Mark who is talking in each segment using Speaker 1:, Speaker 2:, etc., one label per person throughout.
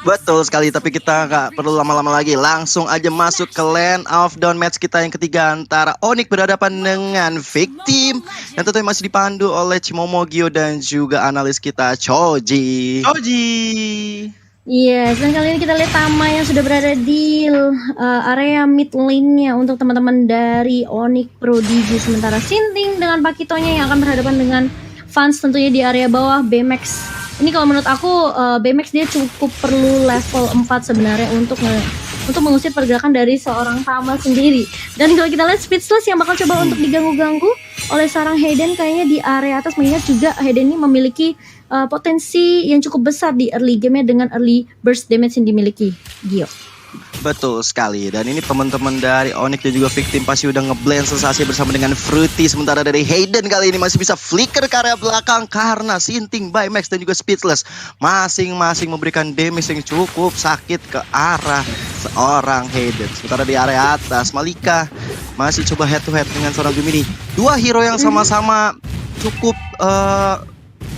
Speaker 1: Betul sekali, tapi kita nggak perlu lama-lama lagi. Langsung aja masuk ke Land of Dawn match kita yang ketiga antara Onyx berhadapan dengan Victim yang tentunya masih dipandu oleh Cimomo, Gio, dan juga analis kita Choji.
Speaker 2: Yes, dan kali ini kita lihat Tama yang sudah berada di area mid lane-nya untuk teman-teman dari Onyx Prodigy. Sementara Sinting dengan Pakitonya yang akan berhadapan dengan fans tentunya di area bawah BMX. Ini kalau menurut aku BMX dia cukup perlu level 4 sebenarnya untuk mengusir pergerakan dari seorang Tama sendiri. Dan kalau kita lihat Speechless yang bakal coba untuk diganggu-ganggu oleh seorang Hayden kayaknya di area atas, mengingat juga Hayden ini memiliki potensi yang cukup besar di early game-nya dengan early burst damage yang dimiliki Gio.
Speaker 1: Betul sekali, dan ini teman-teman dari Onyx dan juga Victim pasti udah ngeblend sensasi bersama dengan Fruity. Sementara dari Hayden kali ini masih bisa flicker ke area belakang karena Sinting, Baymax dan juga Speechless masing-masing memberikan damage yang cukup sakit ke arah seorang Hayden. Sementara di area atas Malika masih coba head to head dengan seorang Gemini. Dua hero yang sama-sama cukup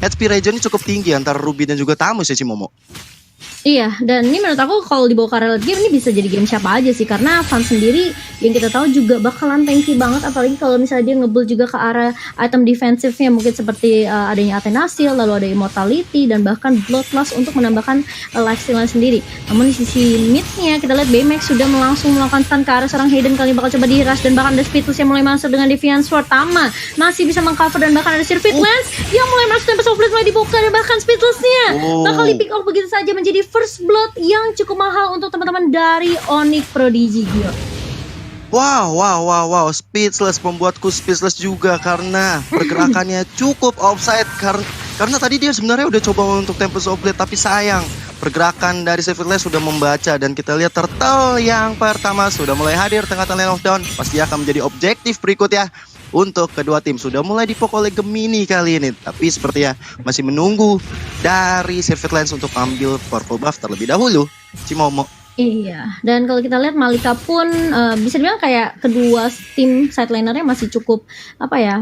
Speaker 1: HP region cukup tinggi antara Ruby dan juga Tamus ya Cimomo.
Speaker 2: Iya, dan ini menurut aku kalau dibawa ke area late game ini bisa jadi game siapa aja sih, karena Fan sendiri yang kita tahu juga bakalan tanky banget, apalagi kalau misalnya dia ngebuild juga ke arah item defensifnya mungkin seperti adanya Athenasil, lalu ada Immortality dan bahkan Bloodlust untuk menambahkan lifesteal sendiri. Namun di sisi midnya kita lihat BMX sudah langsung melakukan stun ke arah seorang Hayden, kali bakal coba di rush dan bahkan ada Speedless yang mulai masuk dengan Defiant Sword. Tama masih bisa mengcover dan bahkan ada Circuit Lens yang mulai masuk dan Tempest of Blade mulai dibuka dan bahkan Speedlessnya bakal di pick off begitu saja menjadi first blood yang cukup mahal untuk teman-teman dari Onyx Prodigy Gio.
Speaker 1: Wow, Speechless membuatku speechless juga karena pergerakannya cukup offside karena tadi dia sebenarnya udah coba untuk Tempest of Blade, tapi sayang pergerakan dari Speechless sudah membaca, dan kita lihat Turtle yang pertama sudah mulai hadir tengah-tengah Land of Dawn. Pasti akan menjadi objektif berikutnya untuk kedua tim. Sudah mulai dipok oleh Gemini kali ini, tapi sepertinya masih menunggu dari Sirvit Lens untuk ambil purple buff terlebih dahulu. Cimomo.
Speaker 2: Iya, dan kalau kita lihat Malika pun bisa dibilang kayak kedua tim side lanernya masih cukup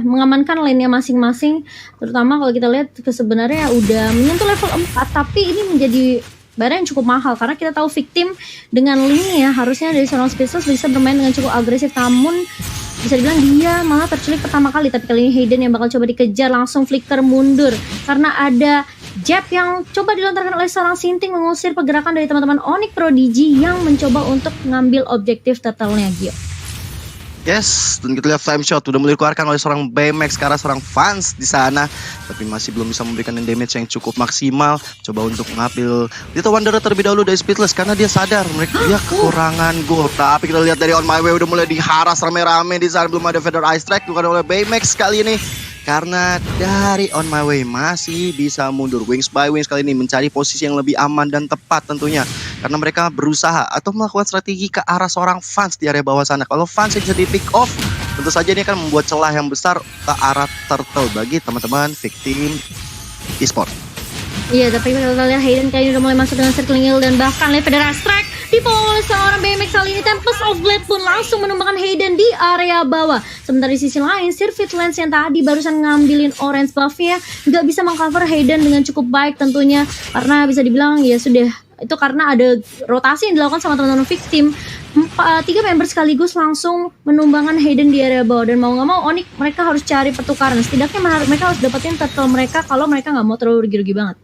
Speaker 2: mengamankan lane-nya masing-masing. Terutama kalau kita lihat sebenarnya udah menyentuh level 4, tapi ini menjadi barang yang cukup mahal karena kita tahu Victim dengan link-nya harusnya dari seorang Speechless bisa bermain dengan cukup agresif, namun bisa dibilang dia malah terculik pertama kali. Tapi kali ini Hayden yang bakal coba dikejar, langsung flicker mundur karena ada jab yang coba dilontarkan oleh seorang Sinting mengusir pergerakan dari teman-teman Onyx Prodigy yang mencoba untuk ngambil objektif turtle-nya Gio.
Speaker 1: Yes, dan kita lihat flame shot udah mulai dikeluarkan oleh seorang BMX ke arah seorang fans di sana, tapi masih belum bisa memberikan damage yang cukup maksimal. Coba untuk mengambil Little Wanderer terlebih dahulu dari Speechless karena dia sadar dia kekurangan gold. Tapi kita lihat dari On My Way udah mulai diharas rame-rame di sana, belum ada Feather Ice Strike bukan oleh BMX kali ini. Karena dari On My Way masih bisa mundur. Wings by Wings kali ini mencari posisi yang lebih aman dan tepat tentunya, karena mereka berusaha atau melakukan strategi ke arah seorang fans di area bawah sana. Kalau fans yang bisa di pick off, tentu saja ini akan membuat celah yang besar ke arah turtle bagi teman-teman Victim Esports.
Speaker 2: Iya, tapi kita lihat Hayden kayaknya udah mulai masuk dengan Circling Hill dan bahkan Feather Strike dibawa oleh seorang BMX kali ini. Tempest of Blade pun langsung menumbangkan Hayden di area bawah. Sementara di sisi lain, Sirvit Lens yang tadi barusan ngambilin orange buff-nya nggak bisa mengcover Hayden dengan cukup baik tentunya, karena bisa dibilang ya sudah itu karena ada rotasi yang dilakukan sama teman-teman Victim. 3 member sekaligus langsung menumbangkan Hayden di area bawah, dan mau nggak mau Onyx mereka harus cari pertukaran. Setidaknya mereka harus dapetin turtle mereka kalau mereka nggak mau terlalu rugi-rugi banget.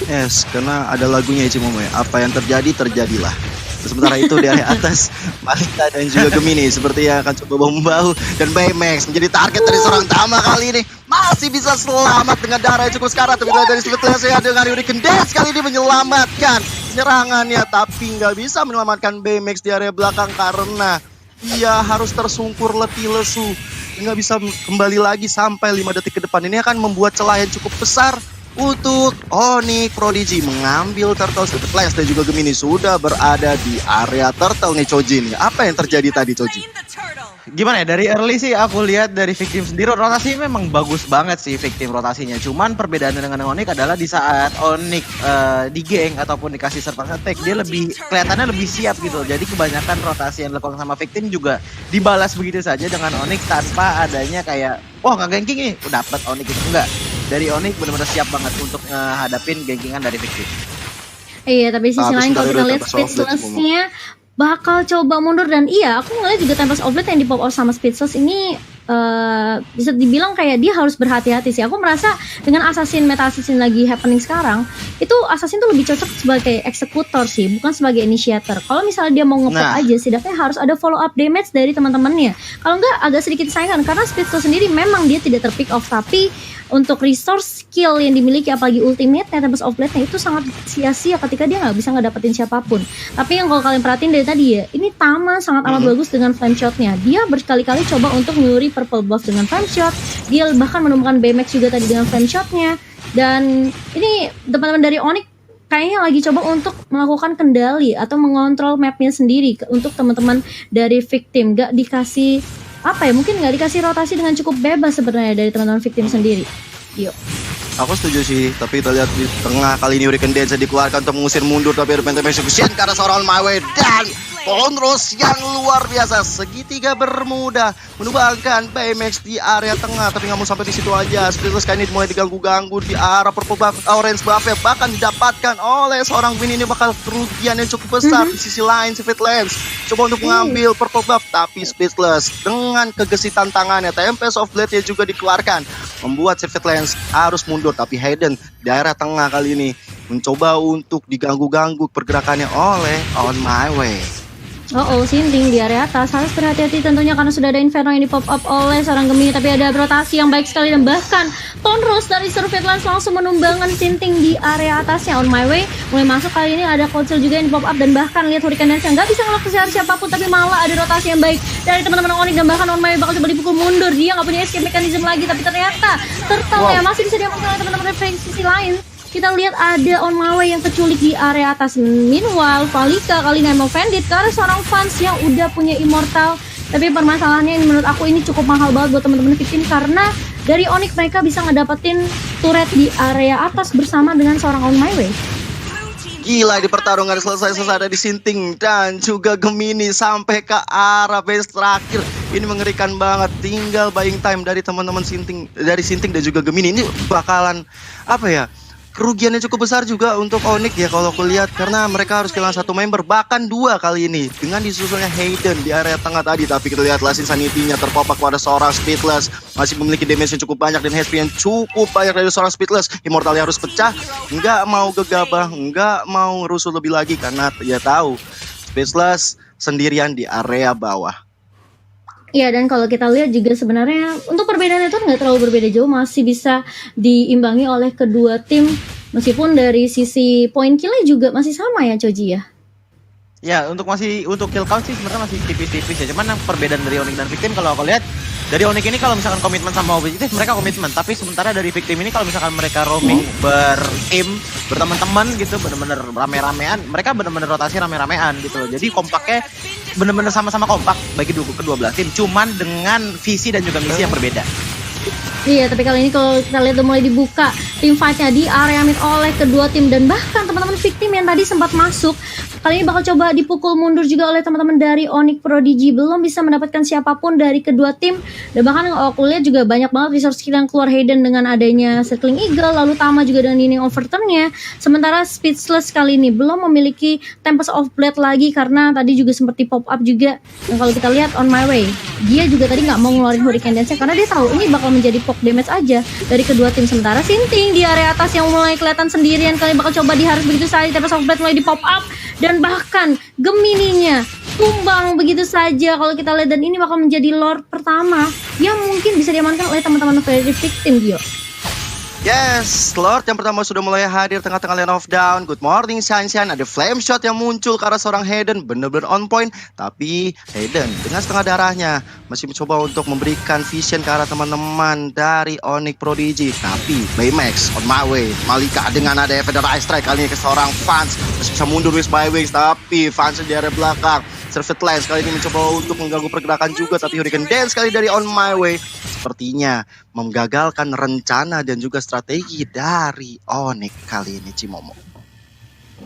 Speaker 1: Yes, karena ada lagunya ya Cimomo ya. Apa yang terjadi, terjadilah. Sementara itu di area atas Malika dan juga Gemini seperti yang akan coba membahu, dan BMX menjadi target dari seorang Tama kali ini. Masih bisa selamat dengan darah yang cukup sekarat. Tapi dari Speechless ya dengan Hurricane Dash kali ini menyelamatkan serangannya, tapi nggak bisa menyelamatkan BMX di area belakang karena ia harus tersungkur letih lesu. Nggak bisa kembali lagi sampai 5 detik ke depan. Ini akan membuat celah yang cukup besar untuk Onyx Prodigy mengambil turtle. Sirvit Lens dan juga Gemini sudah berada di area turtle nih Choji nih. Apa yang terjadi tadi Choji?
Speaker 3: Gimana ya, dari early sih aku lihat dari Victim sendiri rotasi memang bagus banget sih Victim rotasinya. Cuman perbedaannya dengan Onyx adalah di saat Onyx di geng ataupun dikasih surprise attack, dia lebih kelihatannya lebih siap gitu. Jadi kebanyakan rotasi yang dilakukan sama Victim juga dibalas begitu saja dengan Onyx tanpa adanya kayak wah nggak ganking nih, dapat Onyx gitu. Enggak. Dari Onyx benar-benar siap banget untuk hadapin gankingan dari Victim.
Speaker 2: Iya, tapi sisi
Speaker 1: Tapi
Speaker 2: lain kalau kita
Speaker 1: sebentar
Speaker 2: lihat
Speaker 1: Tempest of Blade Cimomo.
Speaker 2: Speechless-nya bakal coba mundur, dan iya aku ngeliat juga Tempest of Blade yang di pop out sama Speechless ini bisa dibilang kayak dia harus berhati-hati sih. Aku merasa dengan meta assassin lagi happening sekarang, itu assassin tuh lebih cocok sebagai eksekutor sih, bukan sebagai initiator. Kalau misalnya dia mau nge-pop
Speaker 3: Nah.
Speaker 2: aja, setidaknya harus ada follow up damage dari teman-temannya. Kalau enggak agak sedikit sayangkan karena Speechless sendiri memang dia tidak terpick off, tapi untuk resource skill yang dimiliki apalagi ultimate-nya Tempest of Blade-nya itu sangat sia-sia ketika dia nggak bisa ngedapetin siapapun. Tapi yang kalau kalian perhatiin dari tadi ya, ini Tama sangat amat bagus dengan flame shot-nya. Dia berkali-kali coba untuk nyuri purple buff dengan flame shot. Dia bahkan menemukan Baymax juga tadi dengan flame shot-nya. Dan ini teman-teman dari Onyx kayaknya lagi coba untuk melakukan kendali atau mengontrol mapnya sendiri untuk teman-teman dari victim. Gak dikasih apa ya, mungkin nggak dikasih rotasi dengan cukup bebas sebenarnya dari teman-teman victim sendiri. Yuk.
Speaker 1: Aku setuju sih, tapi kita lihat di tengah kali ini Hurricane Dance dikeluarkan untuk mengusir mundur, tapi ada Phantom Execution ke arah seorang On My Way dan Ponros yang luar biasa, segitiga bermuda menumbangkan Baymax di area tengah, tapi nggak mau sampai di situ aja. Speechless kali ini mulai diganggu-ganggu di arah purple buff, orange buff ya, bahkan didapatkan oleh seorang Win. Ini bakal kerugian yang cukup besar. Di sisi lain si Fitlands coba untuk mengambil purple buff, tapi Speechless dengan kegesitan tangannya, Tempest of Blade juga dikeluarkan, membuat si Fitlands harus mundur. Tapi Hayden daerah tengah kali ini mencoba untuk diganggu-ganggu pergerakannya oleh On My Way.
Speaker 2: Sinting di area atas harus berhati-hati tentunya karena sudah ada Inferno yang di pop up oleh seorang Gemini, tapi ada rotasi yang baik sekali dan bahkan Tonros dari Surveillance langsung menumbangkan Sinting di area atasnya. On My Way mulai masuk kali ini, ada Council juga yang di pop up dan bahkan lihat Hurricane Dance yang nggak bisa ngelak siapapun, tapi malah ada rotasi yang baik dari teman-teman Onyx dan bahkan On My Way bakal coba dipukul mundur. Dia nggak punya escape mechanism lagi, tapi ternyata turtle ya masih bisa diamankan oleh teman-teman dari sisi lain. Kita lihat ada On My Way yang keculik di area atas. Meanwhile, Valika kali ini mau Vandit karena seorang fans yang udah punya Immortal. Tapi permasalahannya ini menurut aku ini cukup mahal banget buat teman-teman victim karena dari Onyx mereka bisa ngedapetin turret di area atas bersama dengan seorang On My Way.
Speaker 1: Gila, di pertarungan selesai ada di Sinting dan juga Gemini sampai ke arah base terakhir. Ini mengerikan banget. Tinggal buying time dari teman-teman Sinting, dari Sinting dan juga Gemini. Ini bakalan apa ya? Kerugiannya cukup besar juga untuk Onyx ya kalau aku lihat, karena mereka harus kehilangan satu member, bahkan dua kali ini dengan disusulnya Hayden di area tengah tadi. Tapi kita lihat Last Insanity-nya terpopak pada seorang Speechless, masih memiliki damage yang cukup banyak dan HP yang cukup banyak dari seorang Speechless. Immortalnya harus pecah, nggak mau gegabah, nggak mau rusuh lebih lagi karena dia tahu Speechless sendirian di area bawah.
Speaker 2: Iya, dan kalau kita lihat juga sebenarnya untuk perbedaannya itu nggak terlalu berbeda jauh, masih bisa diimbangi oleh kedua tim meskipun dari sisi point kill-nya juga masih sama ya Choji ya.
Speaker 3: Ya, untuk kill count sih sebenarnya masih tipis-tipis ya. Cuman yang perbedaan dari Onyx dan victim kalau aku lihat, dari Onyx ini kalau misalkan komitmen sama objektif mereka komitmen, tapi sementara dari victim ini kalau misalkan mereka roaming bertim berteman-teman gitu, bener-bener rame-ramean, mereka bener-bener rotasi rame-ramean gitu loh. Jadi kompaknya bener-bener sama-sama kompak bagi kedua belah tim, cuman dengan visi dan juga misi yang berbeda.
Speaker 2: Iya, tapi kali ini kalau kita lihat udah mulai dibuka tim fight-nya di area mid oleh kedua tim dan bahkan teman-teman victim yang tadi sempat masuk kali ini bakal coba dipukul mundur juga oleh teman-teman dari Onyx Prodigy. Belum bisa mendapatkan siapapun dari kedua tim dan bahkan aku lihat juga banyak banget resource skill yang keluar Hayden dengan adanya Circling Eagle, lalu Tama juga dengan Healing Overturn-nya. Sementara Speechless kali ini belum memiliki Tempest of Blade lagi karena tadi juga seperti pop up juga. Dan kalau kita lihat On My Way, dia juga tadi nggak mau ngeluarin Hurricane Dance karena dia tahu ini bakal menjadi poke damage aja dari kedua tim. Sementara Sinting di area atas yang mulai kelihatan sendirian kali bakal coba diharus begitu saja. Tempest of Blade mulai di pop up dan bahkan Gemininya tumbang begitu saja kalau kita lihat, dan ini bakal menjadi Lord pertama yang mungkin bisa diamankan oleh teman-teman dari victim Gio.
Speaker 1: Yes, Lord yang pertama sudah mulai hadir tengah-tengah lane of down. Good morning Shanshan. Ada flame shot yang muncul ke arah seorang Hayden, bener-bener on point. Tapi Hayden dengan setengah darahnya masih mencoba untuk memberikan vision ke arah teman-teman dari Onyx Prodigy. Tapi Baymax On My Way, Malika dengan ada Federal Strike kali ini ke seorang Fans masih bisa mundur with by wings, tapi Fans di area belakang. Surveillance kali ini mencoba untuk mengganggu pergerakan juga, tapi Hurricane Dance kali dari On My Way sepertinya menggagalkan rencana dan juga strategi dari Onyx kali ini, Cimomo.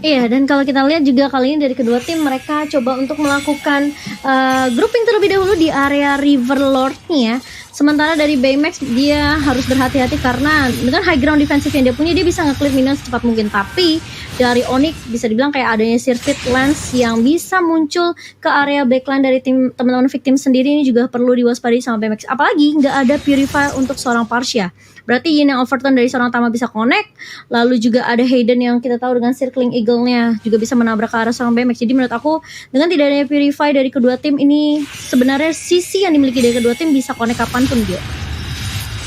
Speaker 2: Iya, dan kalau kita lihat juga kali ini dari kedua tim mereka coba untuk melakukan grouping terlebih dahulu di area River Lord-nya. Sementara dari Baymax dia harus berhati-hati karena dengan high ground defensive yang dia punya, dia bisa nge-clear minion secepat mungkin. Tapi dari Onyx bisa dibilang kayak adanya Circuit Lens yang bisa muncul ke area backline dari tim teman-teman victim sendiri, ini juga perlu diwaspadai sama Baymax. Apalagi nggak ada Purify untuk seorang Parsia. Berarti Yin yang overturn dari seorang Tama bisa connect. Lalu juga ada Hayden yang kita tahu dengan Circling Eagle-nya juga bisa menabrak ke arah seorang Baymax. Jadi menurut aku dengan tidak adanya Purify dari kedua tim ini, sebenarnya sisi yang dimiliki dari kedua tim bisa connect kapanpun dia.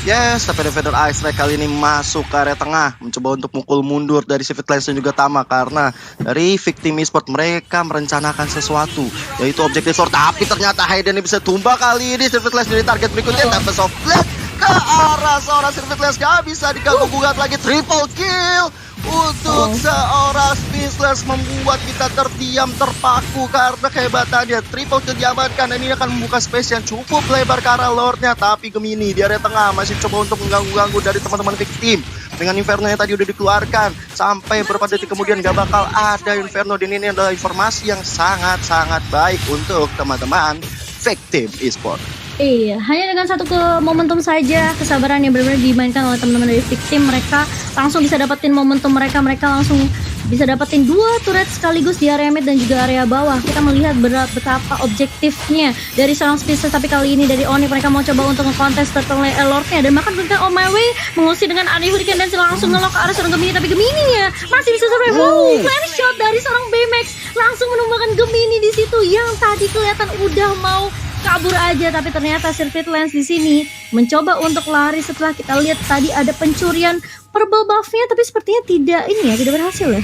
Speaker 1: Yes, tapi Defender Ice Strike kali ini masuk ke area tengah, mencoba untuk mukul mundur dari Civic Lens dan juga Tama, karena dari Victim Esport mereka merencanakan sesuatu, yaitu objektif sword. Tapi ternyata Hayden bisa tumbang kali ini. Civic Lens dari target berikutnya, tapi soft blade ke arah seorang Civic Lens, gak bisa diganggu gugat lagi. Triple kill untuk seorang Speechless, membuat kita terdiam terpaku karena kehebatannya. Triple kill diamankan dan ini akan membuka space yang cukup lebar ke arah Lordnya. Tapi Gemini di area tengah masih coba untuk mengganggu-ganggu dari teman-teman victim. Dengan Inferno yang tadi udah dikeluarkan, sampai beberapa detik kemudian gak bakal ada Inferno. Dan ini adalah informasi yang sangat-sangat baik untuk teman-teman victim esport.
Speaker 2: Iya, hanya dengan satu momentum saja, kesabaran yang benar-benar dimainkan oleh teman-teman dari victim, mereka langsung bisa dapetin momentum mereka langsung bisa dapetin 2 turret sekaligus di area mid dan juga area bawah. Kita melihat betapa objektifnya dari seorang Species, tapi kali ini dari Onyx mereka mau coba untuk nge-contest Turtle Lordnya, dan bahkan mereka on my way mengusir dengan Ari Hurricane dan langsung ngelok ke arah seorang Gemini, tapi Gemini-nya masih bisa survive. Flash shot dari seorang Baymax langsung menumbangkan Gemini di situ yang tadi kelihatan udah mau kabur aja, tapi ternyata Circuit Lens di sini mencoba untuk lari setelah kita lihat tadi ada pencurian purple buff-nya, tapi sepertinya tidak berhasil ya.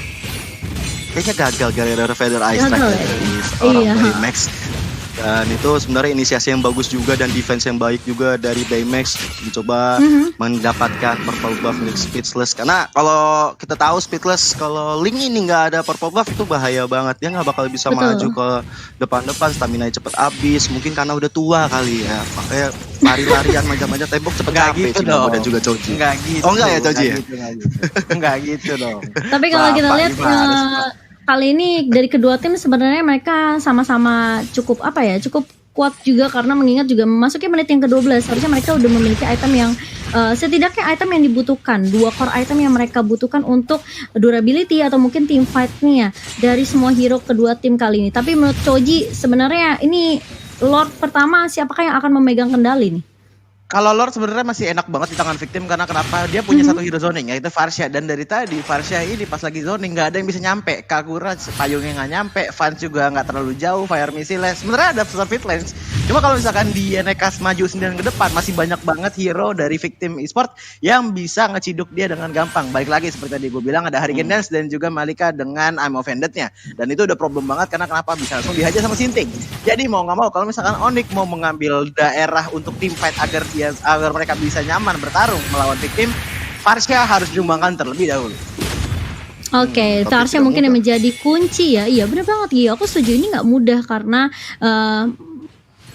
Speaker 1: Kayaknya gagal gara-gara Feather Ice Strike dari seorang Baymax. Dan itu sebenarnya inisiasi yang bagus juga dan defense yang baik juga dari Baymax, mencoba mendapatkan purple buff milik Speechless. Karena kalau kita tahu Speechless kalau Link ini nggak ada purple buff itu bahaya banget, dia nggak bakal bisa maju ke depan-depan, stamina cepet habis, mungkin karena udah tua kali ya, makanya lari-larian manjat-manjat tembok cepet capek
Speaker 3: gitu dong.
Speaker 1: dan juga Choji.
Speaker 3: Enggak gitu.
Speaker 1: Oh enggak ya Choji ya?
Speaker 3: Enggak gitu dong.
Speaker 2: Tapi kalau kita lihat kali ini dari kedua tim sebenarnya mereka sama-sama cukup cukup kuat juga, karena mengingat juga memasuki menit yang ke-12 harusnya mereka udah memiliki item yang setidaknya item yang dibutuhkan, 2 core item yang mereka butuhkan untuk durability atau mungkin team fight-nya dari semua hero kedua tim kali ini. Tapi menurut Choji sebenarnya ini Lord pertama siapakah yang akan memegang kendali nih?
Speaker 3: Kalau Lord sebenarnya masih enak banget di tangan victim, karena kenapa? Dia punya satu hero zoning yaitu Varsha, dan dari tadi Varsha ini pas lagi zoning nggak ada yang bisa nyampe. Kagura payungnya nggak nyampe, Vans juga nggak terlalu jauh, Fire Missile sebenarnya ada Circuit Lens. Cuma kalau misalkan dia nekas maju sendirian ke depan, masih banyak banget hero dari victim esport yang bisa ngeciduk dia dengan gampang. Balik lagi seperti tadi gue bilang, ada Hurricane Dance dan juga Malika dengan I'm Offended-nya, dan itu udah problem banget karena kenapa? Bisa langsung dihajar sama Sinting. Jadi mau nggak mau kalau misalkan Onyx mau mengambil daerah untuk team fight agar mereka bisa nyaman bertarung melawan victim, Varsha harus diumbangkan terlebih dahulu.
Speaker 2: Oke, Varsha mungkin yang menjadi kunci ya. Iya benar banget Gio, aku setuju ini nggak mudah karena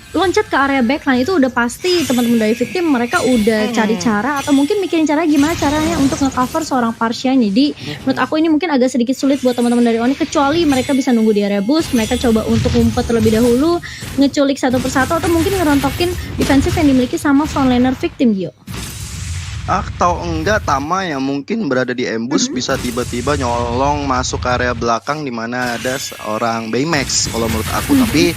Speaker 2: loncat ke area backline itu udah pasti teman-teman dari victim mereka udah cari cara atau mungkin mikirin cara gimana caranya untuk nge-cover seorang Varsha. Jadi menurut aku ini mungkin agak sedikit sulit buat teman-teman dari Onyx, kecuali mereka bisa nunggu di area boost, mereka coba untuk ngumpet terlebih dahulu, ngeculik satu persatu, atau mungkin ngerontokin defensif yang dimiliki sama frontliner victim Gio.
Speaker 1: Atau enggak Tama yang mungkin berada di ambush bisa tiba-tiba nyolong masuk ke area belakang di mana ada seorang Baymax kalau menurut aku. Tapi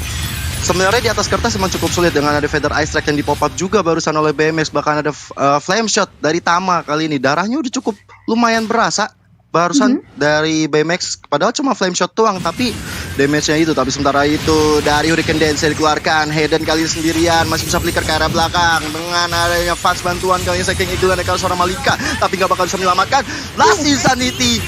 Speaker 1: sebenarnya di atas kertas memang cukup sulit dengan ada Feather Ice Strike yang di pop up juga barusan oleh Baymax, bahkan ada Flame Shot dari Tama kali ini. Darahnya udah cukup lumayan berasa barusan dari Baymax, padahal cuma Flame Shot doang tapi damage-nya itu. Tapi sementara itu dari Hurricane Dance dikeluarkan, Hayden kali ini sendirian masih bisa flicker ke arah belakang dengan adanya Fans bantuan kali ini Saking Eagle dan seorang Malika, tapi nggak bakal bisa menyelamatkan. Last Insanity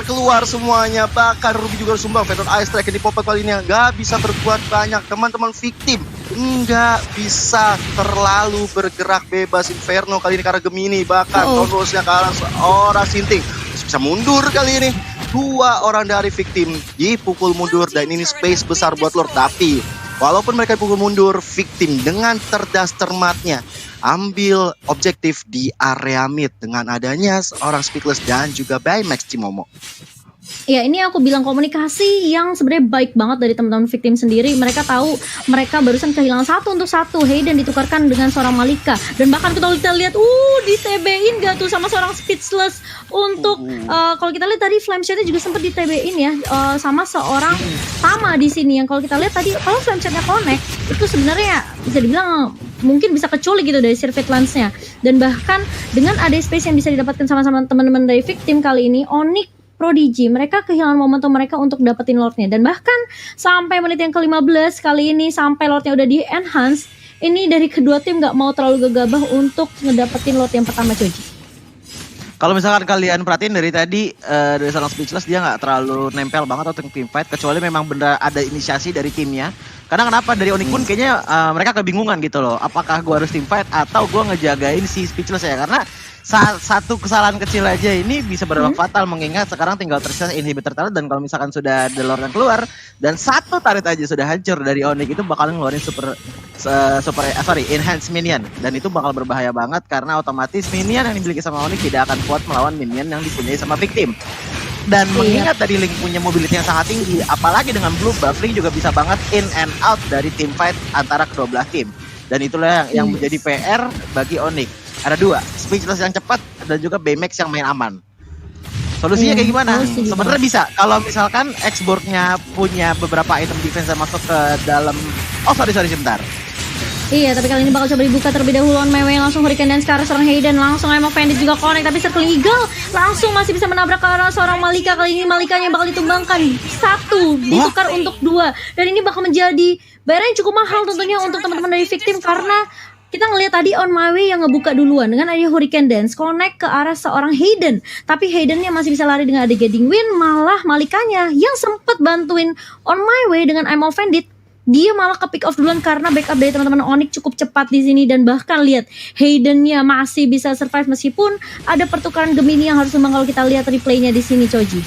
Speaker 1: keluar semuanya, bahkan Ruby juga harus sumbang. Feather Ice Strike di pop up kali ini nggak bisa berbuat banyak. Teman-teman victim nggak bisa terlalu bergerak bebas. Inferno kali ini karena Gemini, bahkan Tonrosnya ke arah seorang Sinting bisa mundur kali ini. 2 orang dari victim dipukul mundur, dan ini space besar buat Lord. Tapi walaupun mereka pukul mundur, victim dengan cerdas cermatnya ambil objektif di area mid dengan adanya seorang Speechless dan juga Baymax Cimomo.
Speaker 2: Ya ini aku bilang komunikasi yang sebenarnya baik banget dari teman-teman victim sendiri. Mereka tahu mereka barusan kehilangan satu untuk satu. Hayden ditukarkan dengan seorang Malika. Dan bahkan kalau kita lihat, di TB-in gak tuh sama seorang Speechless. Untuk kalau kita lihat tadi Flameshot-nya juga sempat di TB-in ya, sama seorang Tama di sini. Yang kalau kita lihat tadi, kalau Flameshot-nya connect, itu sebenarnya bisa dibilang mungkin bisa kecuali gitu dari Circuit Lens-nya. Dan bahkan dengan ada space yang bisa didapatkan sama-sama teman-teman dari victim kali ini, Onyx Prodigy, mereka kehilangan momentum mereka untuk dapetin Lordnya. Dan bahkan sampai menit yang ke-15 kali ini, sampai Lordnya udah di enhance, ini dari kedua tim gak mau terlalu gegabah untuk ngedapetin Lord yang pertama, Coji.
Speaker 3: Kalau misalkan kalian perhatiin dari tadi dari seorang Speechless, dia nggak terlalu nempel banget untuk team fight, kecuali memang bener ada inisiasi dari timnya. Karena kenapa dari Onyx pun kayaknya mereka kebingungan gitu loh, apakah gue harus team fight atau gue ngejagain si Speechless ya, karena satu kesalahan kecil aja ini bisa berdampak fatal, mengingat sekarang tinggal tersisa inhibitor turret, dan kalau misalkan sudah The Lord yang keluar dan satu turret aja sudah hancur dari Onyx, itu bakal ngeluarin enhanced minion, dan itu bakal berbahaya banget karena otomatis minion yang dimiliki sama Onyx tidak akan kuat melawan minion yang dipunyai sama victim. Dan mengingat tadi Link punya mobility yang sangat tinggi, apalagi dengan blue buff, Link juga bisa banget in and out dari team fight antara kedua belah tim. Dan itulah yang menjadi PR bagi Onyx. Ada dua, Speechless yang cepat dan juga Baymax yang main aman. Solusinya kayak gimana? Sebenarnya bisa, kalau misalkan X-Borg-nya punya beberapa item defense yang masuk ke dalam. Sorry sebentar.
Speaker 2: Iya, tapi kali ini bakal coba dibuka terlebih dahulu on my way, langsung Hurricane Dance ke arah seorang Hayden, langsung Emma Bandit juga connect, tapi Circle Eagle langsung masih bisa menabrak ke arah seorang Malika. Kali ini Malikanya bakal ditumbangkan, satu ditukar untuk dua, dan ini bakal menjadi bayaran yang cukup mahal tentunya untuk teman-teman dari victim, karena kita ngelihat tadi on my way yang ngebuka duluan dengan ada Hurricane Dance connect ke arah seorang Hayden, tapi Haydennya masih bisa lari dengan ada Guiding Wind, malah Malikanya yang sempat bantuin on my way dengan I'm Offended, dia malah ke pick off duluan karena backup dari teman-teman Onyx cukup cepat di sini. Dan bahkan lihat Haydennya masih bisa survive meskipun ada pertukaran Gemini yang harus memang kalau kita lihat replaynya di sini, Coji.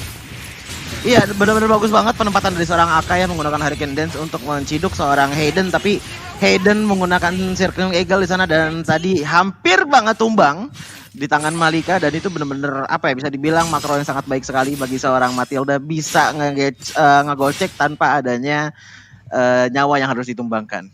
Speaker 3: Iya, benar-benar bagus banget penempatan dari seorang Aka yang menggunakan Hurricane Dance untuk menciduk seorang Hayden, tapi Hayden menggunakan Circling Eagle di sana dan tadi hampir banget tumbang di tangan Malika, dan itu benar-benar bisa dibilang makro yang sangat baik sekali bagi seorang Matilda, bisa ngegocek tanpa adanya nyawa yang harus ditumbangkan.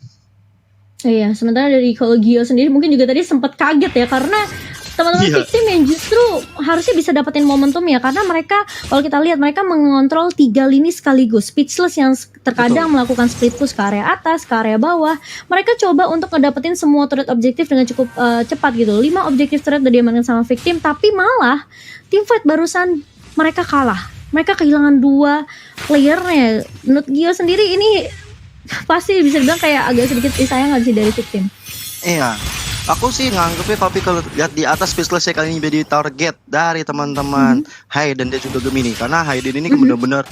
Speaker 2: Iya, sementara dari kalau Gio sendiri mungkin juga tadi sempat kaget ya, karena teman-teman victim yang justru harusnya bisa dapetin momentum ya, karena mereka kalau kita lihat mereka mengontrol 3 lini sekaligus. Speechless yang terkadang melakukan split push ke area atas, ke area bawah. Mereka coba untuk ngedapetin semua turret objektif dengan cukup cepat gitu. 5 objektif turret udah diamankan sama victim, tapi malah team fight barusan mereka kalah. Mereka kehilangan 2 playernya. Menurut Gio sendiri ini pasti bisa dibilang kayak agak sedikit disayang gak sih dari victim?
Speaker 1: Iya, aku sih nganggepnya tapi kalau lihat di atas Speechless kali ini jadi target dari teman-teman Hayden dan juga Gemini, karena Hayden ini benar-benar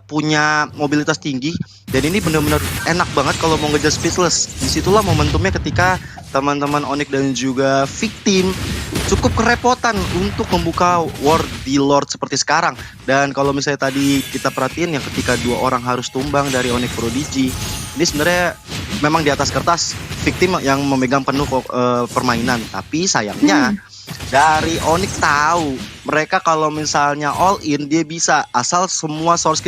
Speaker 1: punya mobilitas tinggi dan ini benar-benar enak banget kalau mau ngejar Speechless. Disitulah momentumnya ketika teman-teman Onyx dan juga victim cukup kerepotan untuk membuka ward di Lord seperti sekarang. Dan kalau misalnya tadi kita perhatiin yang ketika 2 orang harus tumbang dari Onyx Prodigy, ini sebenarnya memang di atas kertas victim yang memegang penuh permainan, tapi sayangnya dari Onyx tahu mereka kalau misalnya all in dia bisa, asal semua source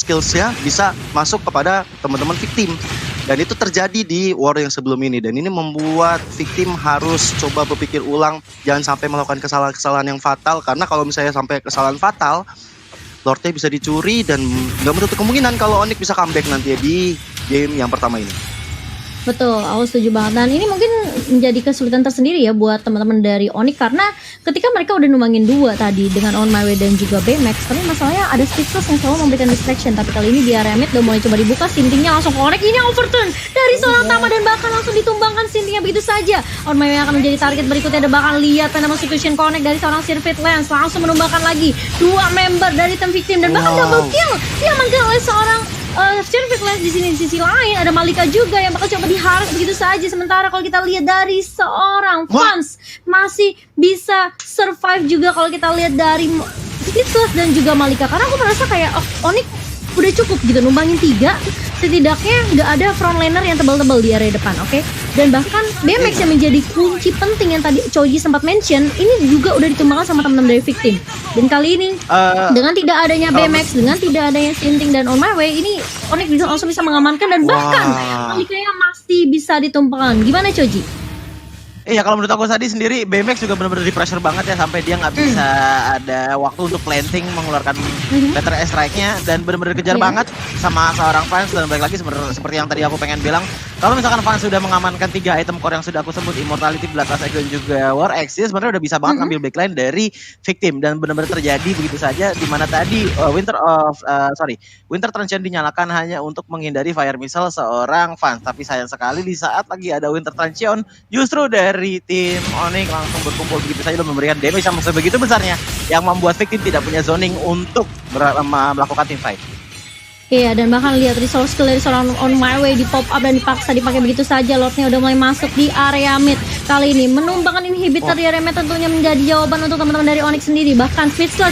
Speaker 1: skillsnya bisa masuk kepada teman-teman victim. Dan itu terjadi di war yang sebelum ini, dan ini membuat victim harus coba berpikir ulang, jangan sampai melakukan kesalahan-kesalahan yang fatal, karena kalau misalnya sampai kesalahan fatal Lordnya bisa dicuri dan nggak menutup kemungkinan kalau Onyx bisa comeback nanti di game yang pertama ini.
Speaker 2: Betul, aku setuju banget. Dan ini mungkin menjadi kesulitan tersendiri ya buat teman-teman dari Onyx, karena ketika mereka udah numbangin 2 tadi dengan On My Way dan juga Baymax, tapi masalahnya ada Speechless yang selalu memberikan distraction. Tapi kali ini di area mid udah mulai coba dibuka, sintingnya langsung ke Onyx, ini overturn dari seorang Tama dan bahkan langsung ditumbangkan sintingnya begitu saja. On My Way akan menjadi target berikutnya, dan bahkan lihat Venom Substitution Connect dari seorang Circuit Lens langsung menumbangkan lagi 2 member dari tim victim, dan bahkan double kill diamankan oleh seorang Circuit Lens. Di sini di sisi lain ada Malika juga yang bakal coba diharap begitu saja. Sementara kalau kita lihat dari seorang Fans masih bisa survive juga kalau kita lihat dari Speechless dan juga Malika, karena aku merasa kayak Onyx udah cukup gitu numbangin 3, setidaknya nggak ada frontliner yang tebal-tebal di area depan. Oke? Dan bahkan BMX yang menjadi kunci penting yang tadi Choji sempat mention, ini juga udah ditumbangkan sama teman-teman dari Victim. Dan kali ini dengan tidak adanya BMX, dengan tidak adanya Sinting dan On My Way, ini Onyx bisa langsung bisa mengamankan dan bahkan Malikanya masih bisa ditumpangkan. Gimana Choji?
Speaker 3: Iya, kalau menurut aku tadi sendiri BMX juga benar-benar di pressure banget ya, sampai dia nggak bisa ada waktu untuk planting, mengeluarkan better strike-nya, dan benar-benar kejar banget sama seorang fans. Dan balik lagi seperti yang tadi aku pengen bilang, kalau misalkan fans sudah mengamankan 3 item core yang sudah aku sebut, Immortality, Bloodlust Egg, dan juga War Axe, dia sebenarnya udah bisa banget ngambil backline dari Victim. Dan benar-benar terjadi begitu saja, dimana tadi Winter Transient dinyalakan hanya untuk menghindari fire missile seorang fans. Tapi sayang sekali di saat lagi ada Winter Transient, justru dari tim Onyx langsung berkumpul begitu saja dan memberikan damage yang sebegitu besarnya, yang membuat Victim tidak punya zoning untuk melakukan team fight.
Speaker 2: Iya, dan bahkan lihat resource skill dari seorang On My Way di pop up dan dipaksa dipakai begitu saja. Lordnya udah mulai masuk di area mid. Kali ini menumbangkan inhibitor di area mid tentunya menjadi jawaban untuk teman-teman dari Onyx sendiri. Bahkan Speechless,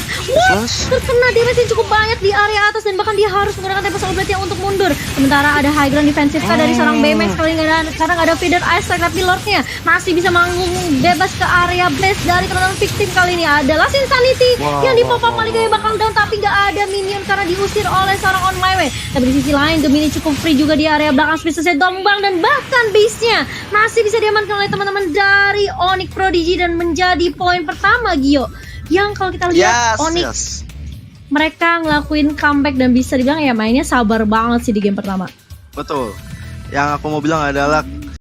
Speaker 2: terkena damage yang cukup banyak di area atas dan bahkan dia harus menggunakan Tempest Ability untuk mundur. Sementara ada high ground defensive dari seorang BMX. Kali ini sekarang ada Feather Ice Strike, tapi Lordnya masih bisa manggung bebas ke area base dari teman-teman Victim. Kali ini ada Last Insanity yang di pop up Malikanya bakal down, tapi gak ada minion karena diusir oleh seorang On My Way. Tapi di sisi lain Gemini cukup free juga di area belakang. Speechless dombang dan bahkan base-nya masih bisa diamankan oleh teman-teman dari Onyx Prodigy dan menjadi poin pertama Gio. Yang kalau kita lihat Onyx mereka ngelakuin comeback dan bisa dibilang ya mainnya sabar banget sih di game pertama.
Speaker 1: Betul. Yang aku mau bilang adalah